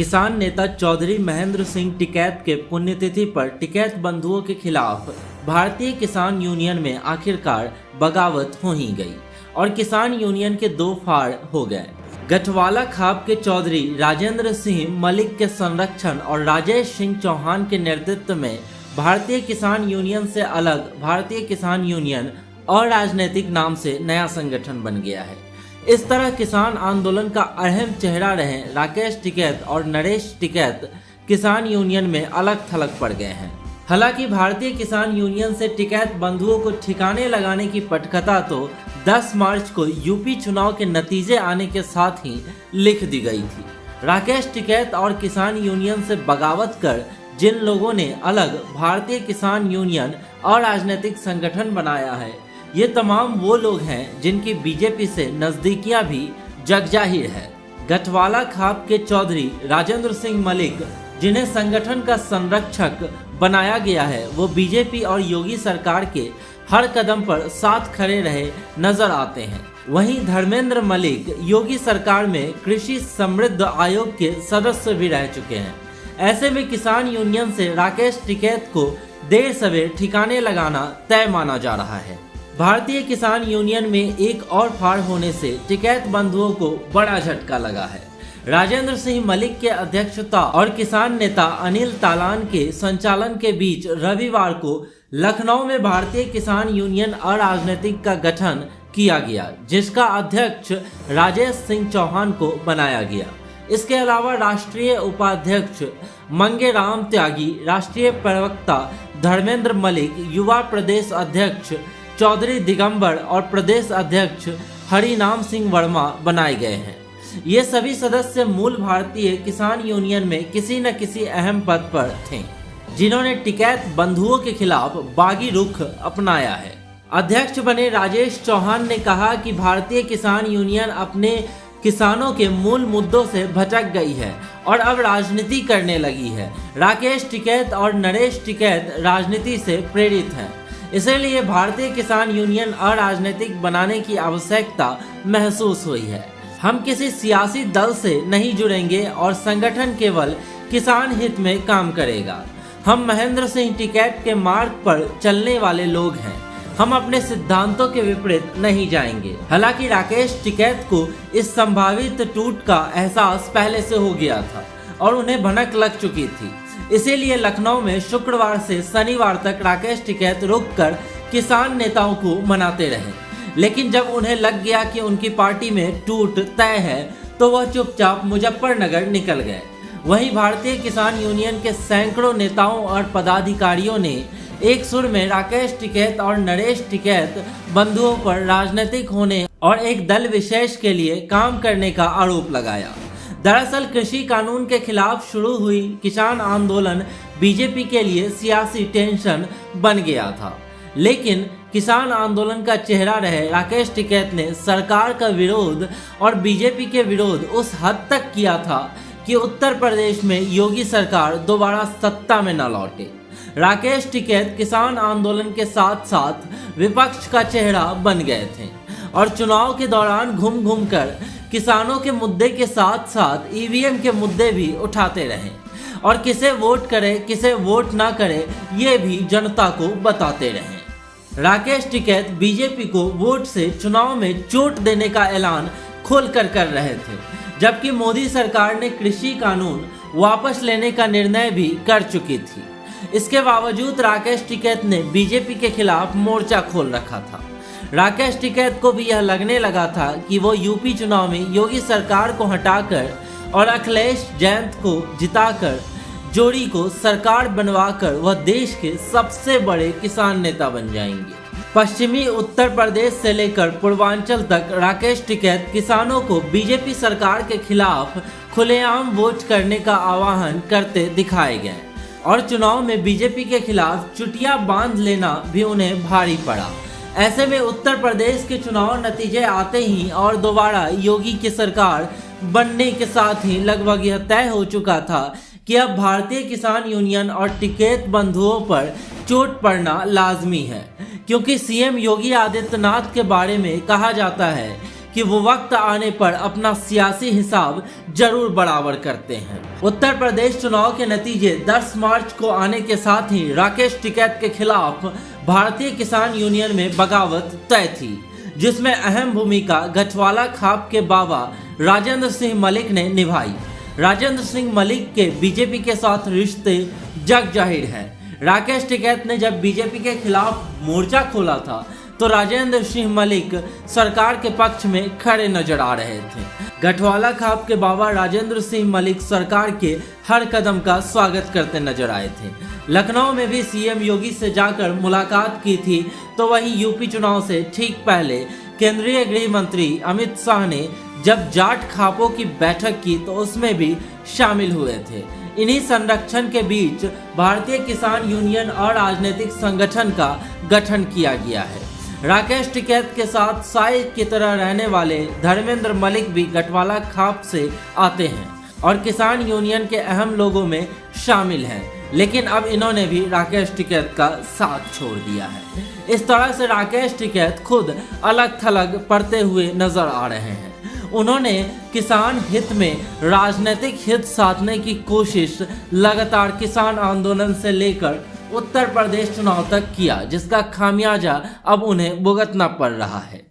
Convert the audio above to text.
किसान नेता चौधरी महेंद्र सिंह टिकैत के पुण्यतिथि पर टिकैत बंधुओं के खिलाफ भारतीय किसान यूनियन में आखिरकार बगावत हो ही गई और किसान यूनियन के दो फाड़ हो गए। गठवाला खाप के चौधरी राजेंद्र सिंह मलिक के संरक्षण और राजेश सिंह चौहान के नेतृत्व में भारतीय किसान यूनियन से अलग भारतीय किसान यूनियन अराजनीतिक नाम से नया संगठन बन गया है। इस तरह किसान आंदोलन का अहम चेहरा रहे राकेश टिकैत और नरेश टिकैत किसान यूनियन में अलग थलग पड़ गए हैं। हालांकि भारतीय किसान यूनियन से टिकैत बंधुओं को ठिकाने लगाने की पटकथा तो 10 मार्च को यूपी चुनाव के नतीजे आने के साथ ही लिख दी गई थी। राकेश टिकैत और किसान यूनियन से बगावत कर जिन लोगों ने अलग भारतीय किसान यूनियन और राजनीतिक संगठन बनाया है, ये तमाम वो लोग हैं जिनकी बीजेपी से नजदीकियां भी जगजाहिर है। गठवाला खाप के चौधरी राजेंद्र सिंह मलिक, जिन्हें संगठन का संरक्षक बनाया गया है, वो बीजेपी और योगी सरकार के हर कदम पर साथ खड़े रहे नजर आते हैं। वहीं धर्मेंद्र मलिक योगी सरकार में कृषि समृद्धि आयोग के सदस्य भी रह चुके हैं। ऐसे में किसान यूनियन से राकेश टिकैत को देर सवेर ठिकाने लगाना तय माना जा रहा है। भारतीय किसान यूनियन में एक और फाड़ होने से टिकैत बंधुओं को बड़ा झटका लगा है। राजेंद्र सिंह मलिक के अध्यक्षता और किसान नेता अनिल तालान के संचालन के बीच रविवार को लखनऊ में भारतीय किसान यूनियन अराजनीतिक का गठन किया गया, जिसका अध्यक्ष राजेश सिंह चौहान को बनाया गया। इसके अलावा राष्ट्रीय उपाध्यक्ष मंगेराम त्यागी, राष्ट्रीय प्रवक्ता धर्मेंद्र मलिक, युवा प्रदेश अध्यक्ष चौधरी दिगंबर और प्रदेश अध्यक्ष हरिनाम सिंह वर्मा बनाए गए हैं। ये सभी सदस्य मूल भारतीय किसान यूनियन में किसी न किसी अहम पद पर थे, जिन्होंने टिकैत बंधुओं के खिलाफ बागी रुख अपनाया है। अध्यक्ष बने राजेश चौहान ने कहा कि भारतीय किसान यूनियन अपने किसानों के मूल मुद्दों से भटक गई है और अब राजनीति करने लगी है। राकेश टिकैत और नरेश टिकैत राजनीति से प्रेरित हैं, इसलिए भारतीय किसान यूनियन अराजनीतिक बनाने की आवश्यकता महसूस हुई है। हम किसी सियासी दल से नहीं जुड़ेंगे और संगठन केवल किसान हित में काम करेगा। हम महेंद्र सिंह टिकैत के मार्ग पर चलने वाले लोग हैं। हम अपने सिद्धांतों के विपरीत नहीं जाएंगे। हालांकि राकेश टिकैत को इस संभावित टूट का एहसास पहले से हो गया था और उन्हें भनक लग चुकी थी। इसीलिए लखनऊ में शुक्रवार से शनिवार तक राकेश टिकैत रुककर किसान नेताओं को मनाते रहे, लेकिन जब उन्हें लग गया कि उनकी पार्टी में टूट तय है तो वह चुपचाप मुजफ्फरनगर निकल गए। वहीं भारतीय किसान यूनियन के सैकड़ों नेताओं और पदाधिकारियों ने एक सुर में राकेश टिकैत और नरेश टिकैत बंधुओं पर राजनीतिक होने और एक दल विशेष के लिए काम करने का आरोप लगाया। दरअसल कृषि कानून के खिलाफ शुरू हुई किसान आंदोलन बीजेपी के लिए सियासी टेंशन बन गया था, लेकिन किसान आंदोलन का चेहरा रहे राकेश टिकैत ने सरकार का विरोध और बीजेपी के विरोध उस हद तक किया था कि उत्तर प्रदेश में योगी सरकार दोबारा सत्ता में न लौटे। राकेश टिकैत किसान आंदोलन के साथ साथ विपक्ष का चेहरा बन गए थे और चुनाव के दौरान घूम घूम कर किसानों के मुद्दे के साथ साथ ईवीएम के मुद्दे भी उठाते रहे और किसे वोट करे किसे वोट ना करे ये भी जनता को बताते रहे। राकेश टिकैत बीजेपी को वोट से चुनाव में चोट देने का ऐलान खोलकर कर रहे थे, जबकि मोदी सरकार ने कृषि कानून वापस लेने का निर्णय भी कर चुकी थी। इसके बावजूद राकेश टिकैत ने बीजेपी के खिलाफ मोर्चा खोल रखा था। राकेश टिकैत को भी यह लगने लगा था कि वो यूपी चुनाव में योगी सरकार को हटाकर और अखिलेश जैन को जिताकर जोड़ी को सरकार बनवाकर वह देश के सबसे बड़े किसान नेता बन जाएंगे। पश्चिमी उत्तर प्रदेश से लेकर पूर्वांचल तक राकेश टिकैत किसानों को बीजेपी सरकार के खिलाफ खुलेआम वोट करने का आह्वान करते दिखाए गए और चुनाव में बीजेपी के खिलाफ चुटिया बांध लेना भी उन्हें भारी पड़ा। ऐसे में उत्तर प्रदेश के चुनाव नतीजे आते ही और दोबारा योगी की सरकार बनने के साथ ही लगभग यह तय हो चुका था कि अब भारतीय किसान यूनियन और टिकैत बंधुओं पर चोट पड़ना लाजमी है, क्योंकि सीएम योगी आदित्यनाथ के बारे में कहा जाता है कि वो वक्त आने पर अपना सियासी हिसाब जरूर बराबर करते हैं। उत्तर प्रदेश चुनाव के नतीजे 10 मार्च को आने के साथ ही राकेश टिकैत के खिलाफ भारतीय किसान यूनियन में बगावत तय थी, जिसमें अहम भूमिका गठवाला खाप के बाबा राजेंद्र सिंह मलिक ने निभाई। राजेंद्र सिंह मलिक के बीजेपी के साथ रिश्ते जग जाहिर हैं। राकेश टिकैत ने जब बीजेपी के खिलाफ मोर्चा खोला था तो राजेंद्र सिंह मलिक सरकार के पक्ष में खड़े नजर आ रहे थे। गठवाला खाप के बाबा राजेंद्र सिंह मलिक सरकार के हर कदम का स्वागत करते नजर आए थे। लखनऊ में भी सीएम योगी से जाकर मुलाकात की थी, तो वहीं यूपी चुनाव से ठीक पहले केंद्रीय गृह मंत्री अमित शाह ने जब जाट खापों की बैठक की तो उसमें भी शामिल हुए थे। इन्हीं संरक्षण के बीच भारतीय किसान यूनियन और राजनीतिक संगठन का गठन किया गया है। राकेश टिकैत के साथ साई की तरह रहने वाले धर्मेंद्र मलिक भी गठवाला खाप से आते हैं और किसान यूनियन के अहम लोगों में शामिल हैं, लेकिन अब इन्होंने भी राकेश टिकैत का साथ छोड़ दिया है। इस तरह से राकेश टिकैत खुद अलग थलग पड़ते हुए नजर आ रहे हैं। उन्होंने किसान हित में राजनीतिक हित साधने की कोशिश लगातार किसान आंदोलन से लेकर उत्तर प्रदेश चुनाव तक किया, जिसका खामियाजा अब उन्हें भुगतना पड़ रहा है।